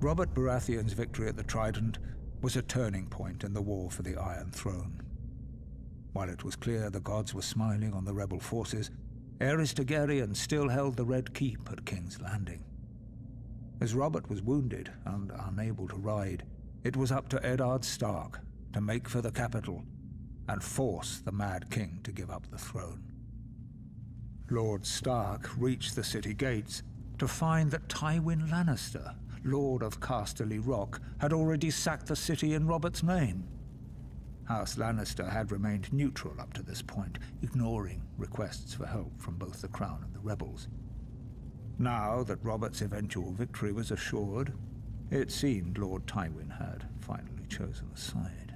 Robert Baratheon's victory at the Trident was a turning point in the war for the Iron Throne. While it was clear the gods were smiling on the rebel forces, Aerys Targaryen still held the Red Keep at King's Landing. As Robert was wounded and unable to ride, it was up to Eddard Stark to make for the capital and force the Mad King to give up the throne. Lord Stark reached the city gates to find that Tywin Lannister, Lord of Casterly Rock, had already sacked the city in Robert's name. House Lannister had remained neutral up to this point, ignoring requests for help from both the Crown and the rebels. Now that Robert's eventual victory was assured, it seemed Lord Tywin had finally chosen a side.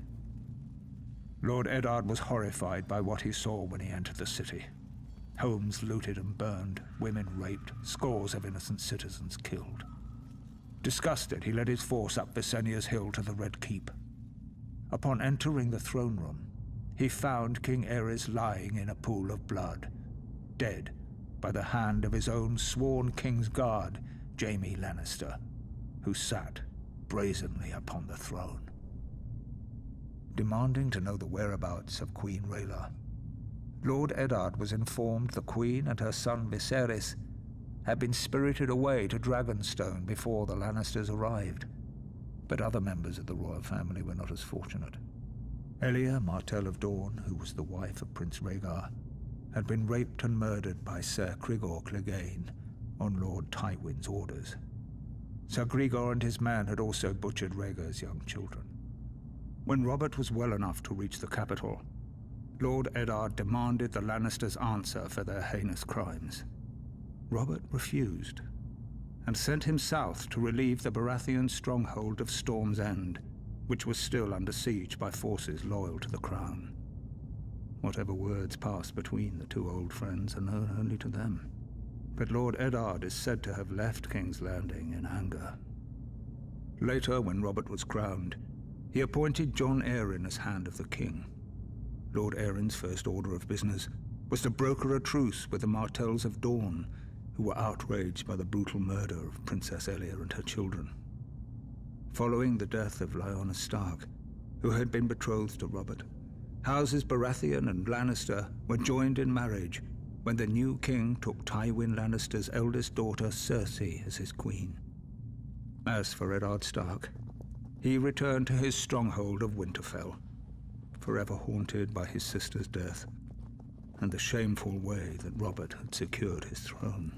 Lord Eddard was horrified by what he saw when he entered the city. Homes looted and burned, women raped, scores of innocent citizens killed. Disgusted, he led his force up Visenya's hill to the Red Keep. Upon entering the throne room, he found King Aerys lying in a pool of blood, dead by the hand of his own sworn King's Guard, Jaime Lannister, who sat brazenly upon the throne. Demanding to know the whereabouts of Queen Rhaela, Lord Eddard was informed the Queen and her son Viserys had been spirited away to Dragonstone before the Lannisters arrived. But other members of the royal family were not as fortunate. Elia, Martell of Dorne, who was the wife of Prince Rhaegar, had been raped and murdered by Ser Cregor Clegane on Lord Tywin's orders. Ser Cregor and his men had also butchered Rhaegar's young children. When Robert was well enough to reach the capital, Lord Eddard demanded the Lannisters answer for their heinous crimes. Robert refused, and sent him south to relieve the Baratheon stronghold of Storm's End, which was still under siege by forces loyal to the Crown. Whatever words passed between the two old friends are known only to them, but Lord Eddard is said to have left King's Landing in anger. Later, when Robert was crowned, he appointed Jon Arryn as Hand of the King. Lord Arryn's first order of business was to broker a truce with the Martells of Dorne, who were outraged by the brutal murder of Princess Elia and her children. Following the death of Lyanna Stark, who had been betrothed to Robert, Houses Baratheon and Lannister were joined in marriage when the new king took Tywin Lannister's eldest daughter Cersei as his queen. As for Eddard Stark, he returned to his stronghold of Winterfell, forever haunted by his sister's death and the shameful way that Robert had secured his throne.